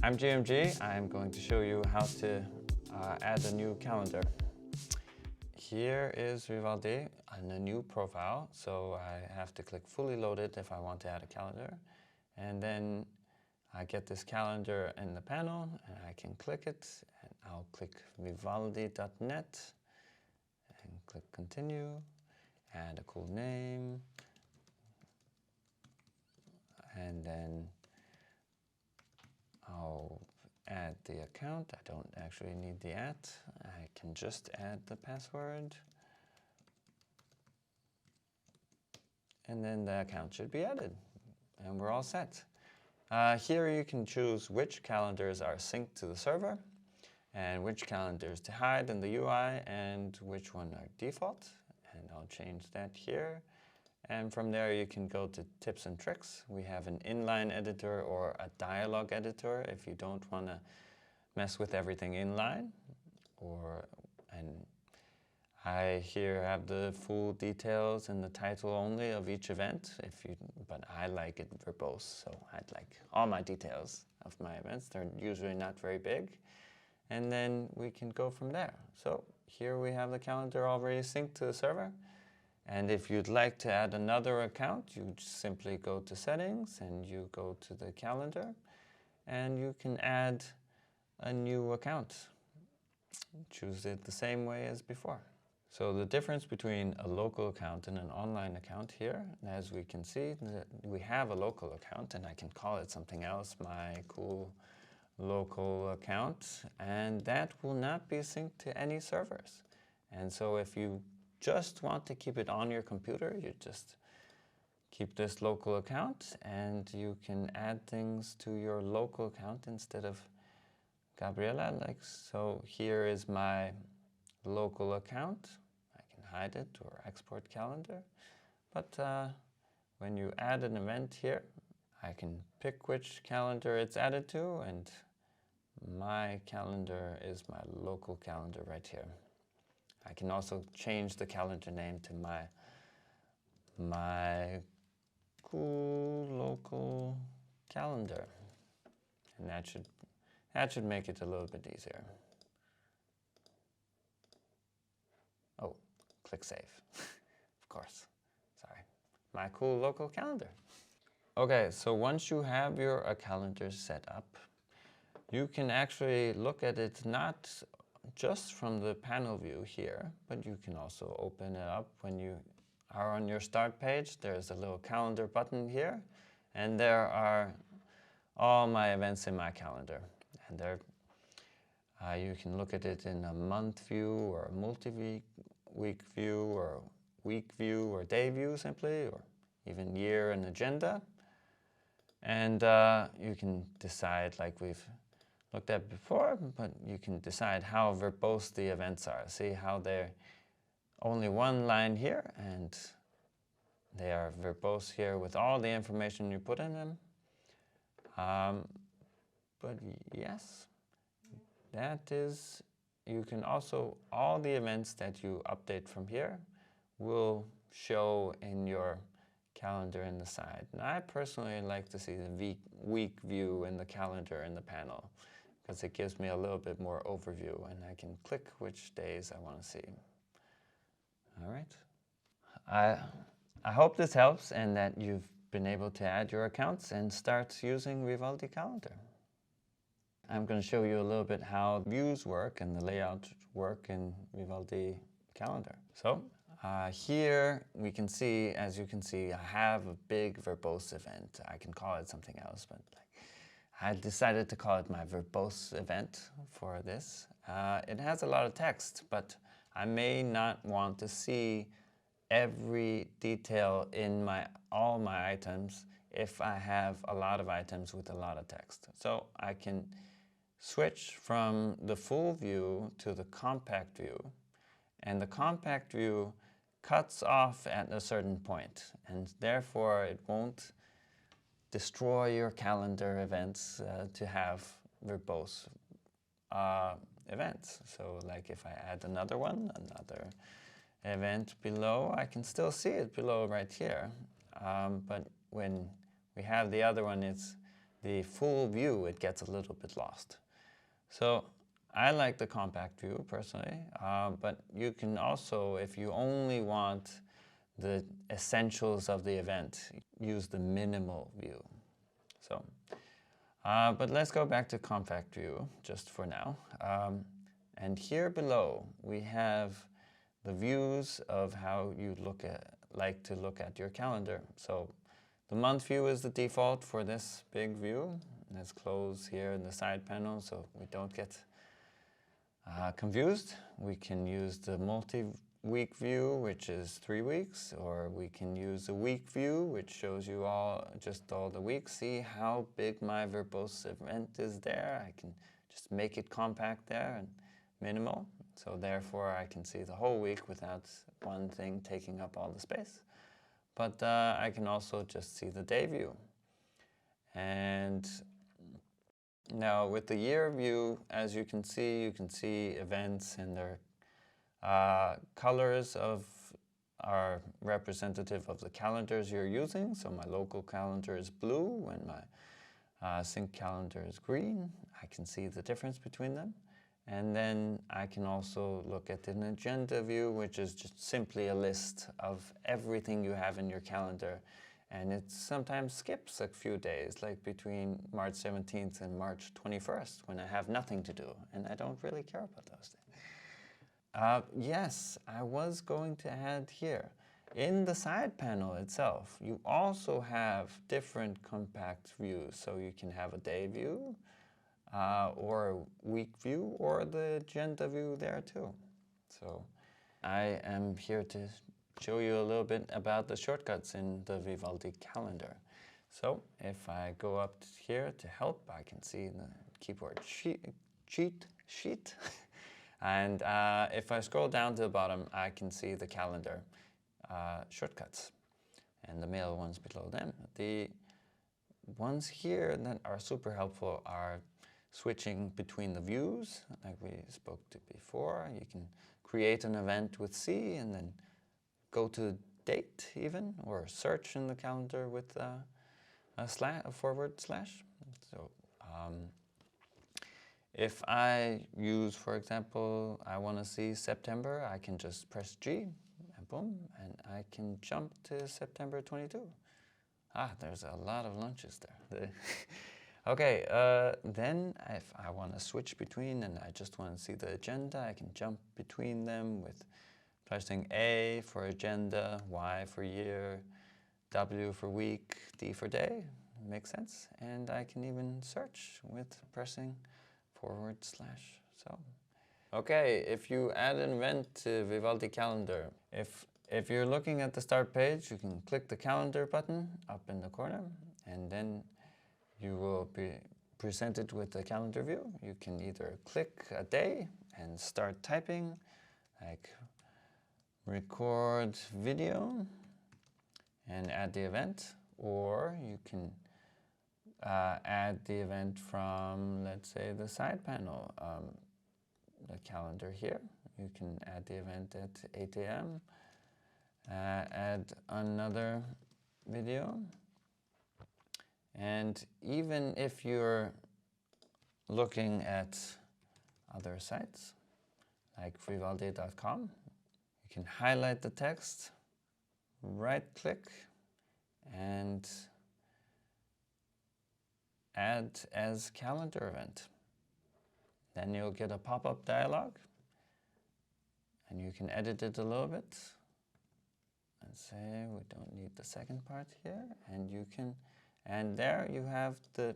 I'm GMG. I'm going to show you how to add a new calendar. Here is Vivaldi and a new profile, so I have to click fully loaded if I want to add a calendar. And then I get this calendar in the panel and I can click it, and I'll click vivaldi.net and click continue, add a cool name, and then I'll add the account. I don't actually need the @ I can just add the password. And then the account should be added. And we're all set. Here you can choose which calendars are synced to the server, and which calendars to hide in the UI, and which one are default. And I'll change that here. And from there you can go to tips and tricks. We have an inline editor or a dialog editor if you don't want to mess with everything inline. And I here have the full details and the title only of each event, but I like it verbose, so I'd like all my details of my events. They're usually not very big. And then we can go from there. So here we have the calendar already synced to the server. And if you'd like to add another account, you simply go to settings and you go to the calendar and you can add a new account. Choose it the same way as before. So the difference between a local account and an online account here, as we can see, we have a local account and I can call it something else, my cool local account, and that will not be synced to any servers. And so if you just want to keep it on your computer, you just keep this local account and you can add things to your local account instead of Gabriela, like so. Here is my local account. I can hide it or export calendar, but when you add an event here, I can pick which calendar it's added to, and my calendar is my local calendar right here. I can also change the calendar name to my cool local calendar, and that should make it a little bit easier. Oh, click save. Of course. Sorry. My cool local calendar. Okay, so once you have your calendar set up, you can actually look at it not just from the panel view here, but you can also open it up when you are on your start page. There's a little calendar button here, and there are all my events in my calendar. And there, you can look at it in a month view or a multi-week view or week view or day view simply, or even year and agenda. And you can decide, like we've looked at before, but you can decide how verbose the events are. See how they're only one line here, and they are verbose here with all the information you put in them. But yes, that is, you can also, all the events that you update from here will show in your calendar in the side. And I personally like to see the week view in the calendar in the panel, because it gives me a little bit more overview and I can click which days I want to see. All right. I hope this helps and that you've been able to add your accounts and start using Vivaldi Calendar. I'm going to show you a little bit how views work and the layout work in Vivaldi Calendar. So here we can see, as you can see, I have a big verbose event. I can call it something else, but I decided to call it my verbose event for this. It has a lot of text, but I may not want to see every detail in all my items if I have a lot of items with a lot of text. So I can switch from the full view to the compact view, and the compact view cuts off at a certain point, and therefore it won't destroy your calendar events to have verbose events. So like if I add another event below, I can still see it below right here. But when we have the other one, the full view, it gets a little bit lost. So I like the compact view personally, but you can also, if you only want the essentials of the event, use the minimal view. So, but let's go back to compact view just for now. And here below we have the views of how you like to look at your calendar. So the month view is the default for this big view. Let's close here in the side panel so we don't get confused. We can use the multi-week view, which is 3 weeks, or we can use the week view, which shows you just all the weeks. See how big my verbose event is there? I can just make it compact there and minimal. So therefore I can see the whole week without one thing taking up all the space. But I can also just see the day view. And now with the year view, as you can see events and their colors are representative of the calendars you're using. So my local calendar is blue and my sync calendar is green. I can see the difference between them. And then I can also look at an agenda view, which is just simply a list of everything you have in your calendar. And it sometimes skips a few days, like between March 17th and March 21st, when I have nothing to do. And I don't really care about those things. Yes, I was going to add here. In the side panel itself, you also have different compact views. So you can have a day view, or a week view, or the agenda view there too. So I am here to show you a little bit about the shortcuts in the Vivaldi calendar. So if I go up here to help, I can see the keyboard cheat sheet. And if I scroll down to the bottom, I can see the calendar shortcuts and the male ones below them. The ones here that are super helpful are switching between the views, like we spoke to before. You can create an event with C and then go to date even, or search in the calendar with a forward slash. So if I use, for example, I want to see September, I can just press G and boom, and I can jump to September 22. There's a lot of lunches there. Okay, then if I want to switch between and I just want to see the agenda, I can jump between them with pressing A for agenda, Y for year, W for week, D for day. Makes sense. And I can even search with pressing forward slash. So, okay, if you add an event to Vivaldi Calendar, if you're looking at the start page, you can click the calendar button up in the corner, and then you will be presented with the calendar view. You can either click a day and start typing, like record video and add the event, or you can add the event from, let's say, the side panel, the calendar here. You can add the event at 8 a.m., add another video. And even if you're looking at other sites, like Vivaldi.com, you can highlight the text, right-click, and add as calendar event. Then you'll get a pop-up dialog, and you can edit it a little bit and say we don't need the second part here, and you can. And there you have the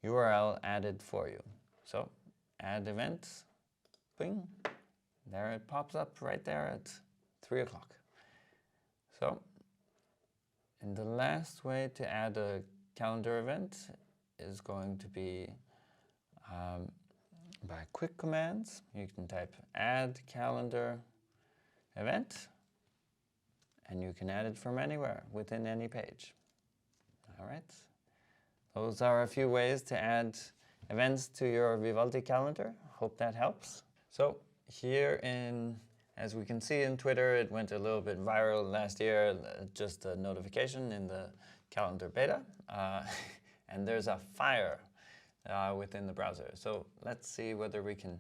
URL added for you. So add event, bing, there it pops up right there at 3 o'clock. So, and the last way to add a calendar event is going to be by quick commands. You can type add calendar event, and you can add it from anywhere within any page. All right, those are a few ways to add events to your Vivaldi calendar. Hope that helps. So here as we can see in Twitter, it went a little bit viral last year, just a notification in the calendar beta. and there's a fire within the browser. So let's see whether we can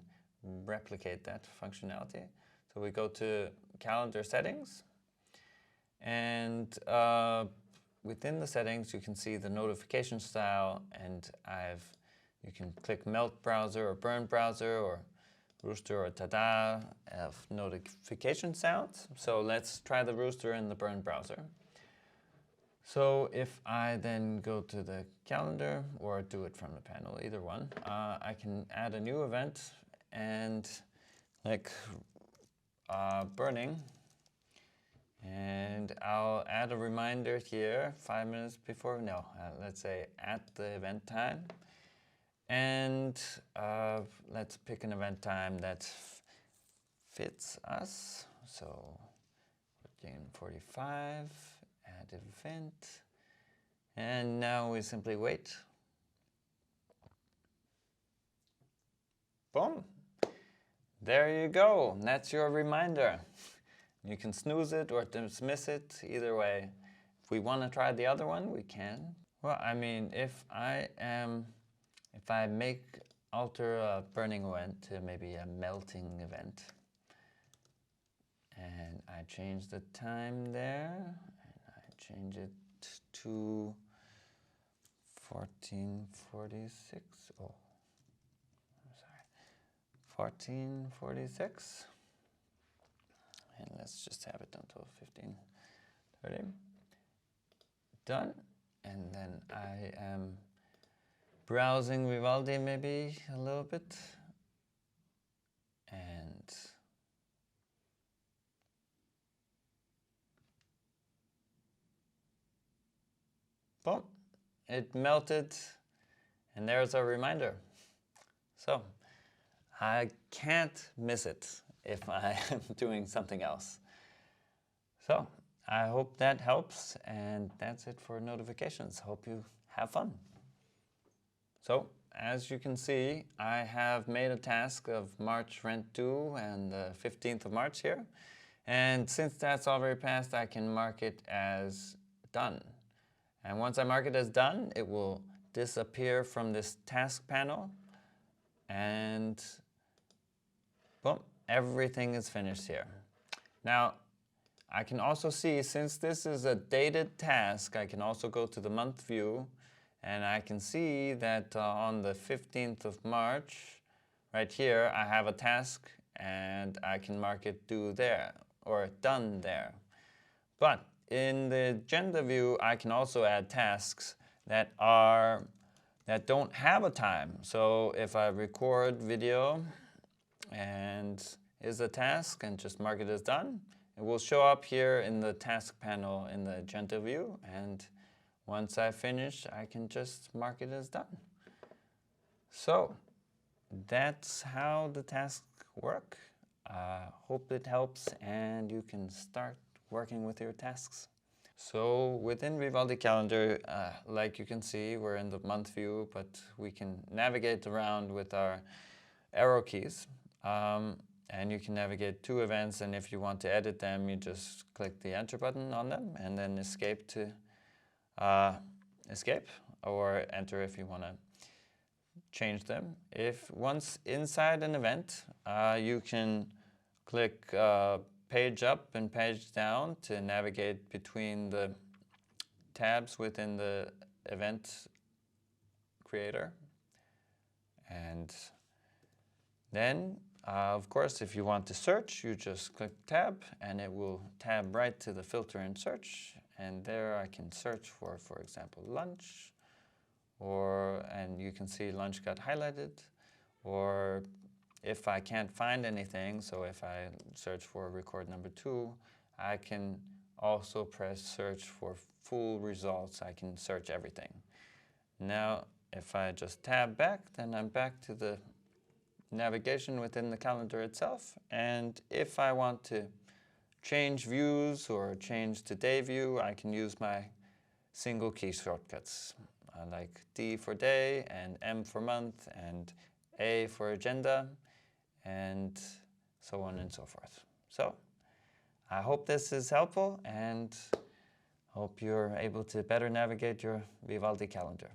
replicate that functionality. So we go to calendar settings, and within the settings you can see the notification style, and you can click melt browser or burn browser or rooster or tada of notification sounds. So let's try the rooster and the burn browser. So if I then go to the calendar or do it from the panel, either one, I can add a new event and like burning, and I'll add a reminder here 5 minutes before, let's say at the event time. And let's pick an event time that fits us. So 14:45, add event. And now we simply wait. Boom. There you go. That's your reminder. You can snooze it or dismiss it, either way. If we want to try the other one, we can. Well, I mean, if I alter a burning event to maybe a melting event, and I change the time there, and I change it to 14:46. Oh, I'm sorry, 14:46. And let's just have it until 15:30. Done. And then I am browsing Vivaldi maybe a little bit. And boom, it melted. And there's a reminder. So I can't miss it if I am doing something else. So I hope that helps, and that's it for notifications. Hope you have fun. So as you can see, I have made a task of March rent due and the 15th of March here. And since that's already passed, I can mark it as done. And once I mark it as done, it will disappear from this task panel, and boom, everything is finished here. Now, I can also see, since this is a dated task, I can also go to the month view, and I can see that on the 15th of March, right here, I have a task, and I can mark it due there, or done there. But in the agenda view, I can also add tasks that don't have a time. So if I record video and is a task and just mark it as done, it will show up here in the task panel in the agenda view, and once I finish, I can just mark it as done. So that's how the tasks work. Hope it helps and you can start working with your tasks. So within Vivaldi Calendar, like you can see, we're in the month view, but we can navigate around with our arrow keys. And you can navigate to events, and if you want to edit them, you just click the enter button on them and then escape to escape, or enter if you want to change them. If once inside an event, you can click page up and page down to navigate between the tabs within the event creator. And then of course, if you want to search, you just click tab and it will tab right to the filter and search. And there I can search for example, lunch, and you can see lunch got highlighted. Or if I can't find anything, so if I search for record number 2, I can also press search for full results. I can search everything. Now, if I just tab back, then I'm back to the navigation within the calendar itself. And if I want to change views or change to day view, I can use my single key shortcuts like D for day and M for month and A for agenda and so on and so forth. So I hope this is helpful and hope you're able to better navigate your Vivaldi calendar.